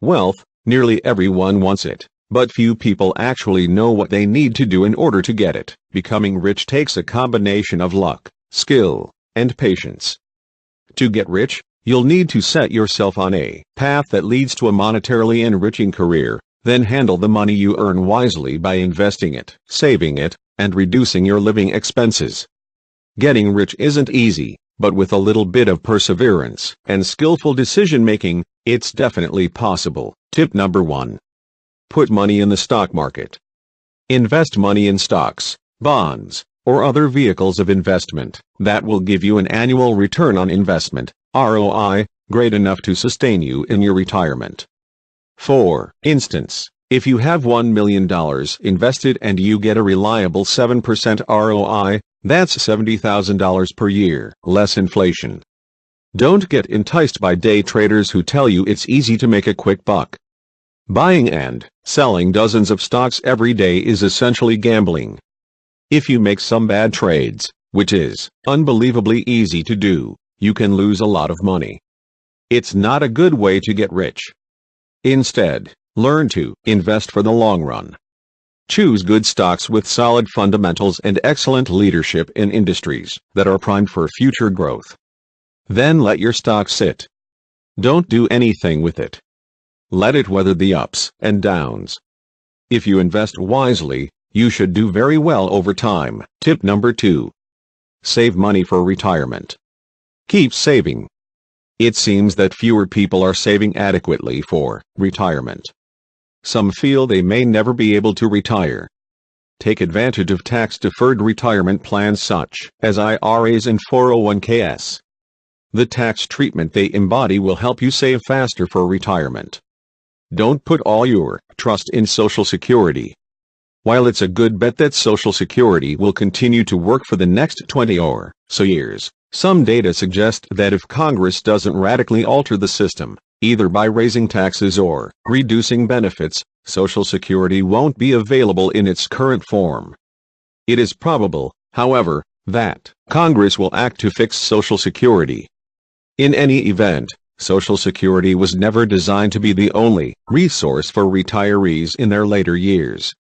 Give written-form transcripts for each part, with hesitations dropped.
Wealth, nearly everyone wants it, but few people actually know what they need to do in order to get it. Becoming rich takes a combination of luck, skill, and patience. To get rich, you'll need to set yourself on a path that leads to a monetarily enriching career, then handle the money you earn wisely by investing it, saving it, and reducing your living expenses. Getting rich isn't easy, but with a little bit of perseverance and skillful decision-making, it's definitely possible. Tip number 1. Put money in the stock market. Invest money in stocks, bonds, or other vehicles of investment that will give you an annual return on investment, ROI, great enough to sustain you in your retirement. For instance, if you have $1 million invested and you get a reliable 7% ROI, that's $70,000 per year, less inflation. Don't get enticed by day traders who tell you it's easy to make a quick buck. Buying and selling dozens of stocks every day is essentially gambling. If you make some bad trades, which is unbelievably easy to do, you can lose a lot of money. It's not a good way to get rich. Instead, learn to invest for the long run. Choose good stocks with solid fundamentals and excellent leadership in industries that are primed for future growth. Then let your stock sit. Don't do anything with it. Let it weather the ups and downs. If you invest wisely, you should do very well over time. Tip number 2. Save money for retirement. Keep saving. It seems that fewer people are saving adequately for retirement. Some feel they may never be able to retire. Take advantage of tax-deferred retirement plans such as IRAs and 401ks. The tax treatment they embody will help you save faster for retirement. Don't put all your trust in Social Security. While it's a good bet that Social Security will continue to work for the next 20 or so years, some data suggest that if Congress doesn't radically alter the system, either by raising taxes or reducing benefits, Social Security won't be available in its current form. It is probable, however, that Congress will act to fix Social Security. In any event, Social Security was never designed to be the only resource for retirees in their later years.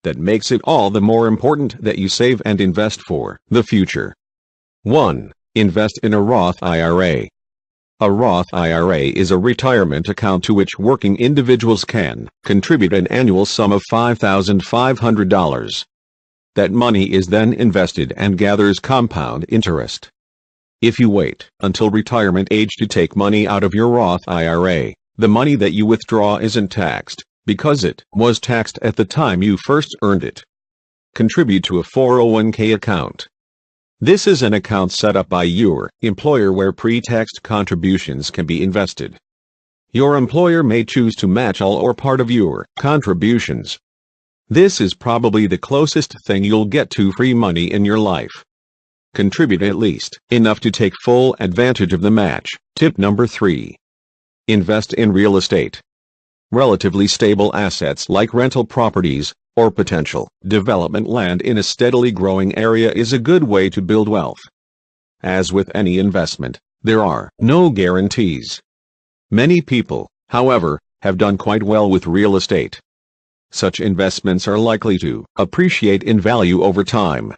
That makes it all the more important that you save and invest for the future. 1. Invest in a Roth IRA. A Roth IRA is a retirement account to which working individuals can contribute an annual sum of $5,500. That money is then invested and gathers compound interest. If you wait until retirement age to take money out of your Roth IRA, the money that you withdraw isn't taxed, because it was taxed at the time you first earned it. Contribute to a 401k account. This is an account set up by your employer where pre-taxed contributions can be invested. Your employer may choose to match all or part of your contributions. This is probably the closest thing you'll get to free money in your life. Contribute at least enough to take full advantage of the match. Tip number 3. Invest in real estate. Relatively stable assets like rental properties or potential development land in a steadily growing area is a good way to build wealth. As with any investment, there are no guarantees. Many people, however, have done quite well with real estate. Such investments are likely to appreciate in value over time.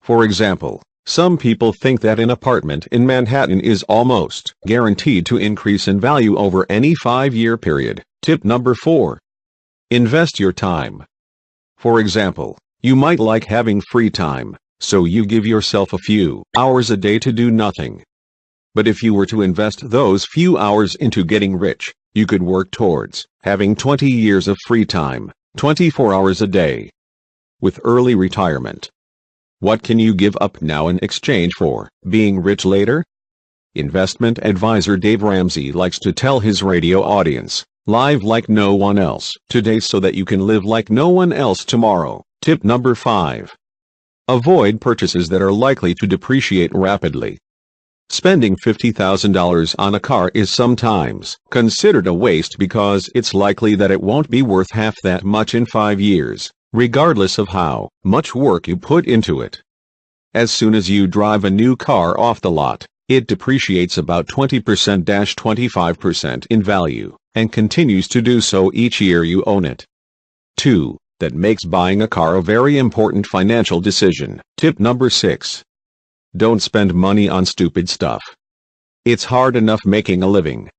For example, some people think that an apartment in Manhattan is almost guaranteed to increase in value over any 5-year period. Tip number 4. Invest your time. For example, you might like having free time, so you give yourself a few hours a day to do nothing. But if you were to invest those few hours into getting rich, you could work towards having 20 years of free time, 24 hours a day. With early retirement. What can you give up now in exchange for being rich later? Investment advisor Dave Ramsey likes to tell his radio audience, live like no one else today so that you can live like no one else tomorrow. Tip number 5. Avoid purchases that are likely to depreciate rapidly. Spending $50,000 on a car is sometimes considered a waste because it's likely that it won't be worth half that much in 5 years, regardless of how much work you put into it. As soon as you drive a new car off the lot, It depreciates about 20%-25% in value, and continues to do so each year you own it. 2. That makes buying a car a very important financial decision. Tip number 6. Don't spend money on stupid stuff. It's hard enough making a living.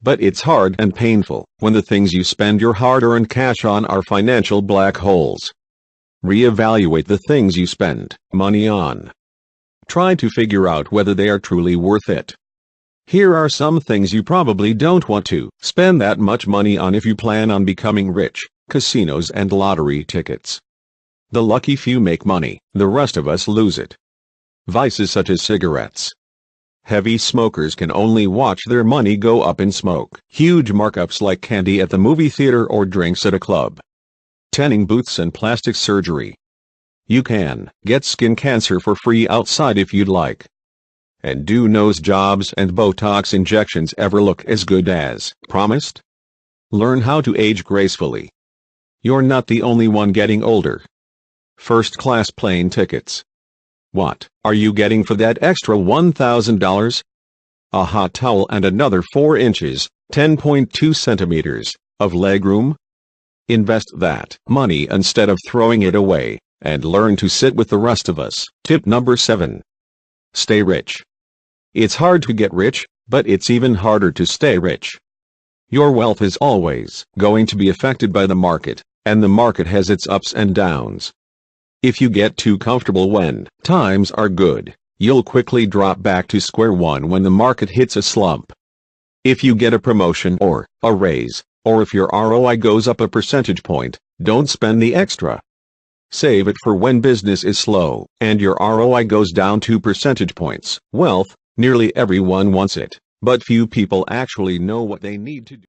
But it's hard and painful when the things you spend your hard-earned cash on are financial black holes. Reevaluate the things you spend money on. Try to figure out whether they are truly worth it. Here are some things you probably don't want to spend that much money on if you plan on becoming rich: casinos and lottery tickets. The lucky few make money, the rest of us lose it. Vices such as cigarettes. Heavy smokers can only watch their money go up in smoke. Huge markups like candy at the movie theater or drinks at a club. Tanning booths and plastic surgery. You can get skin cancer for free outside if you'd like. And do nose jobs and Botox injections ever look as good as promised? Learn how to age gracefully. You're not the only one getting older. First-class plane tickets. What are you getting for that extra $1,000? A hot towel and another 4 inches, 10.2 centimeters, of legroom? Invest that money instead of throwing it away, and learn to sit with the rest of us. Tip number 7. Stay rich. It's hard to get rich, but it's even harder to stay rich. Your wealth is always going to be affected by the market, and the market has its ups and downs. If you get too comfortable when times are good, you'll quickly drop back to square one when the market hits a slump. If you get a promotion or a raise, or if your ROI goes up a percentage point, don't spend the extra. Save it for when business is slow and your ROI goes down 2 percentage points. Wealth, nearly everyone wants it, but few people actually know what they need to do.